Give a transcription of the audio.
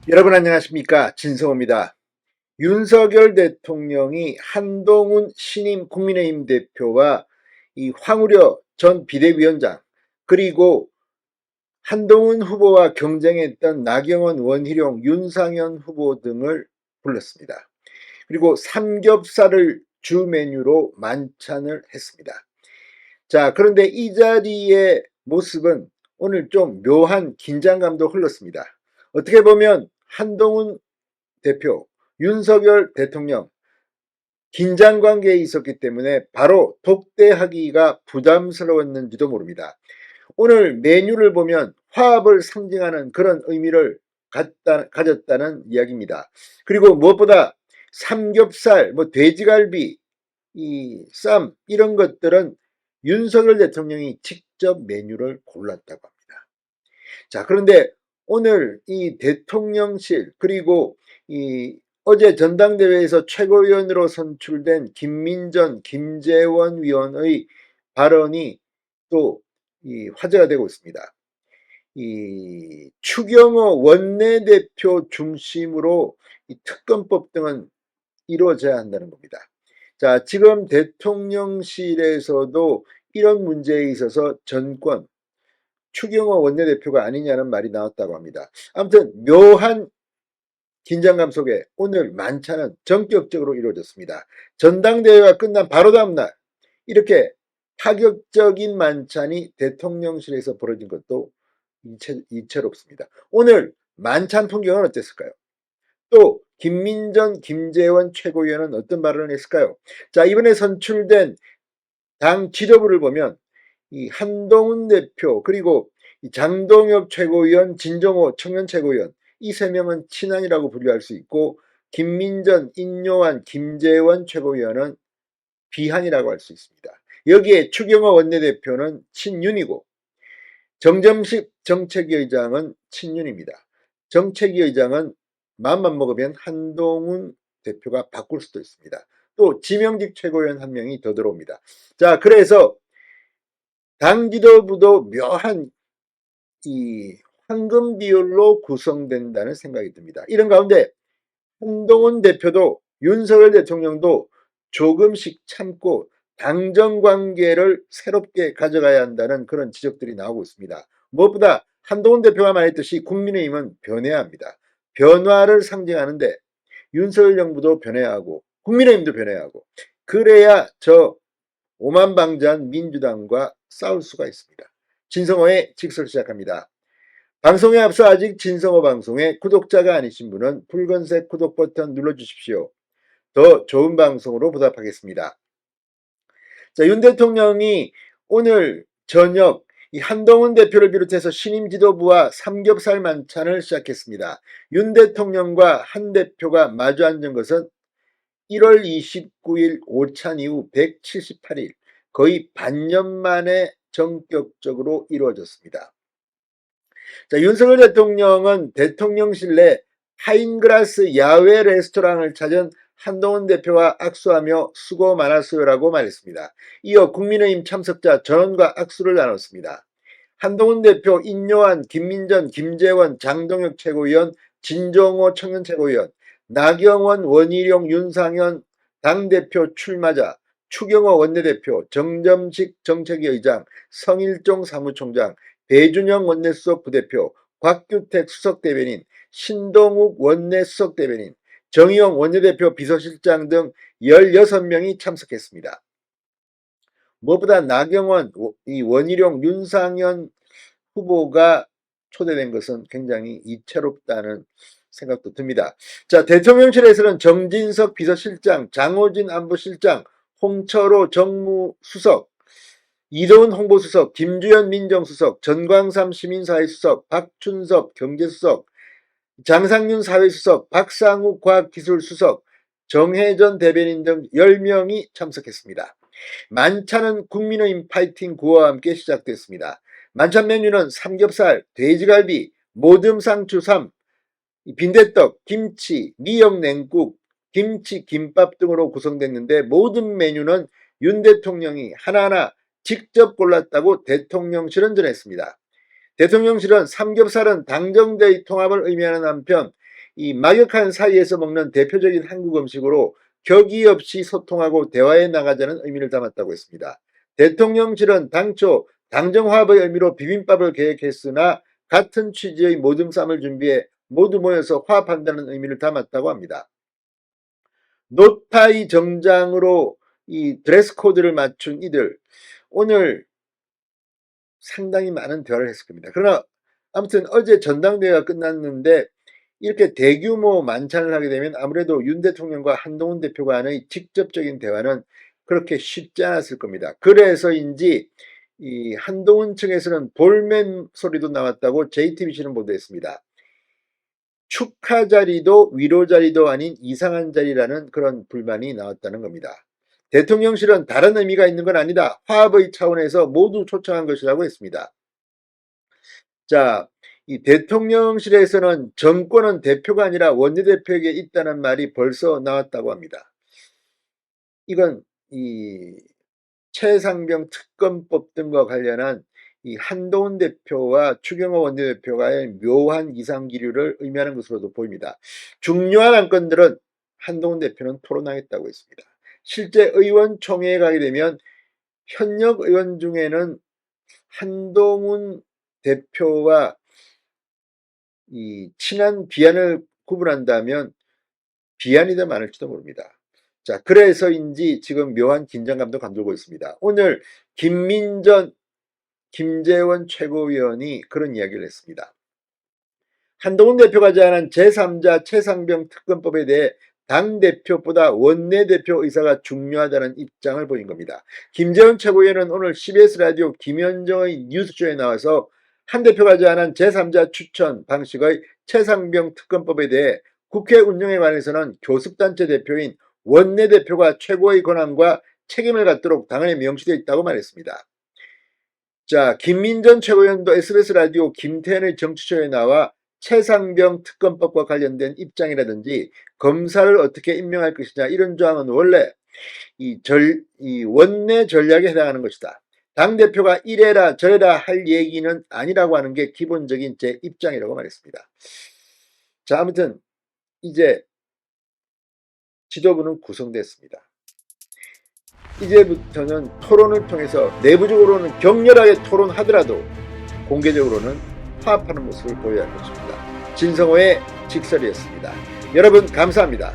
여러분 안녕하십니까? 진성호입니다. 윤석열 대통령이 한동훈 신임 국민의힘 대표와 이 황우려 전 비대위원장 그리고 한동훈 후보와 경쟁했던 나경원, 원희룡, 윤상현 후보 등을 불렀습니다. 그리고 삼겹살을 주 메뉴로 만찬을 했습니다. 자, 그런데 이 자리의 모습은 오늘 좀 묘한 긴장감도 흘렀습니다. 어떻게 보면 한동훈 대표, 윤석열 대통령 긴장 관계에 있었기 때문에 바로 독대하기가 부담스러웠는지도 모릅니다. 오늘 메뉴를 보면 화합을 상징하는 그런 의미를 가졌다는 이야기입니다. 그리고 무엇보다 삼겹살, 돼지갈비, 이 쌈 이런 것들은 윤석열 대통령이 직접 메뉴를 골랐다고 합니다. 자, 그런데 오늘 이 대통령실 그리고 이 어제 전당대회에서 최고위원으로 선출된 김민전, 김재원 위원의 발언이 또 화제가 되고 있습니다. 이 추경호 원내대표 중심으로 이 특검법 등은 이루어져야 한다는 겁니다. 자, 지금 대통령실에서도 이런 문제에 있어서 전권 추경호 원내대표가 아니냐는 말이 나왔다고 합니다. 아무튼 묘한 긴장감 속에 오늘 만찬은 전격적으로 이루어졌습니다. 전당대회가 끝난 바로 다음 날 이렇게 파격적인 만찬이 대통령실에서 벌어진 것도 이채롭습니다. 오늘 만찬 풍경은 어땠을까요? 또 김민전, 김재원 최고위원은 어떤 발언을 했을까요? 자, 이번에 선출된 당 지도부를 보면 이 한동훈 대표 그리고 장동혁 최고위원, 진정호 청년 최고위원 이 세 명은 친한이라고 분류할 수 있고 김민전, 인요한, 김재원 최고위원은 비한이라고 할 수 있습니다. 여기에 추경호 원내대표는 친윤이고 정점식 정책위 의장은 친윤입니다. 정책위 의장은 마음만 먹으면 한동훈 대표가 바꿀 수도 있습니다. 또 지명직 최고위원 한 명이 더 들어옵니다. 자, 그래서 당 지도부도 묘한 이 황금 비율로 구성된다는 생각이 듭니다. 이런 가운데 한동훈 대표도 윤석열 대통령도 조금씩 참고 당정 관계를 새롭게 가져가야 한다는 그런 지적들이 나오고 있습니다. 무엇보다 한동훈 대표가 말했듯이 국민의힘은 변해야 합니다. 변화를 상징하는데 윤석열 정부도 변해야 하고 국민의힘도 변해야 하고 그래야 저 오만방자한 민주당과 싸울 수가 있습니다. 진성호의 직설 시작합니다. 방송에 앞서 아직 진성호 방송의 구독자가 아니신 분은 붉은색 구독 버튼 눌러주십시오. 더 좋은 방송으로 보답하겠습니다. 자, 윤 대통령이 오늘 저녁 이 한동훈 대표를 비롯해서 신임 지도부와 삼겹살 만찬을 시작했습니다. 윤 대통령과 한 대표가 마주 앉은 것은 1월 29일 오찬 이후 178일, 거의 반년 만에 전격적으로 이루어졌습니다. 자, 윤석열 대통령은 대통령실 내 파인그라스 야외 레스토랑을 찾은 한동훈 대표와 악수하며 수고 많았어요라고 말했습니다. 이어 국민의힘 참석자 전원과 악수를 나눴습니다. 한동훈 대표, 인요한, 김민전, 김재원, 장동혁 최고위원, 진정호 청년 최고위원, 나경원, 원희룡, 윤상현 당대표 출마자, 추경호 원내대표, 정점식 정책위 의장, 성일종 사무총장, 배준영 원내수석 부대표, 곽규택 수석대변인, 신동욱 원내수석대변인, 정의용 원내대표 비서실장 등 16명이 참석했습니다. 무엇보다 나경원, 원희룡, 윤상현 후보가 초대된 것은 굉장히 이채롭다는 생각도 듭니다. 자, 대통령실에서는 정진석 비서실장, 장호진 안보실장, 홍철호 정무수석, 이도훈 홍보수석, 김주현 민정수석, 전광삼 시민사회수석, 박춘섭 경제수석, 장상윤 사회수석, 박상욱 과학기술수석, 정혜전 대변인 등 10명이 참석했습니다. 만찬은 국민의힘 파이팅 구호와 함께 시작됐습니다. 만찬 메뉴는 삼겹살, 돼지갈비, 모듬상추3, 빈대떡, 김치, 미역냉국, 김치, 김밥 등으로 구성됐는데 모든 메뉴는 윤 대통령이 하나하나 직접 골랐다고 대통령실은 전했습니다. 대통령실은 삼겹살은 당정대의 통합을 의미하는 한편 이 막역한 사이에서 먹는 대표적인 한국 음식으로 격의 없이 소통하고 대화해 나가자는 의미를 담았다고 했습니다. 대통령실은 당초 당정화합의 의미로 비빔밥을 계획했으나 같은 취지의 모듬쌈을 준비해 모두 모여서 화합한다는 의미를 담았다고 합니다. 노타이 정장으로 이 드레스 코드를 맞춘 이들, 오늘 상당히 많은 대화를 했을 겁니다. 그러나 아무튼 어제 전당대회가 끝났는데 이렇게 대규모 만찬을 하게 되면 아무래도 윤 대통령과 한동훈 대표 간의 직접적인 대화는 그렇게 쉽지 않았을 겁니다. 그래서인지 이 한동훈 측에서는 볼멘 소리도 나왔다고 JTBC는 보도했습니다. 축하 자리도 위로 자리도 아닌 이상한 자리라는 그런 불만이 나왔다는 겁니다. 대통령실은 다른 의미가 있는 건 아니다. 화합의 차원에서 모두 초청한 것이라고 했습니다. 자, 이 대통령실에서는 정권은 대표가 아니라 원내대표에게 있다는 말이 벌써 나왔다고 합니다. 이건 이 최상병 특검법 등과 관련한 이 한동훈 대표와 추경호 원내대표가의 묘한 이상기류를 의미하는 것으로도 보입니다. 중요한 안건들은 한동훈 대표는 토론하겠다고 했습니다. 실제 의원총회에 가게 되면 현역 의원 중에는 한동훈 대표와 이 친한 비한을 구분한다면 비한이 더 많을지도 모릅니다. 자, 그래서인지 지금 묘한 긴장감도 감돌고 있습니다. 오늘 김민전, 김재원 최고위원이 그런 이야기를 했습니다. 한동훈 대표가 제안한 제3자 최상병 특검법에 대해 당대표보다 원내대표 의사가 중요하다는 입장을 보인 겁니다. 김재원 최고위원은 오늘 CBS 라디오 김현정의 뉴스쇼에 나와서 한 대표가 제안한 제3자 추천 방식의 최상병 특검법에 대해 국회 운영에 관해서는 교섭단체 대표인 원내대표가 최고의 권한과 책임을 갖도록 당헌에 명시되어 있다고 말했습니다. 자, 김민전 최고위원도 SBS 라디오 김태현의 정치쇼에 나와 최상병 특검법과 관련된 입장이라든지 검사를 어떻게 임명할 것이냐 이런 조항은 원래 이 원내 전략에 해당하는 것이다. 당대표가 이래라 저래라 할 얘기는 아니라고 하는 게 기본적인 제 입장이라고 말했습니다. 자, 아무튼 이제 지도부는 구성됐습니다. 이제부터는 토론을 통해서 내부적으로는 격렬하게 토론하더라도 공개적으로는 화합하는 모습을 보여야 할 것입니다. 진성호의 직설이었습니다. 여러분 감사합니다.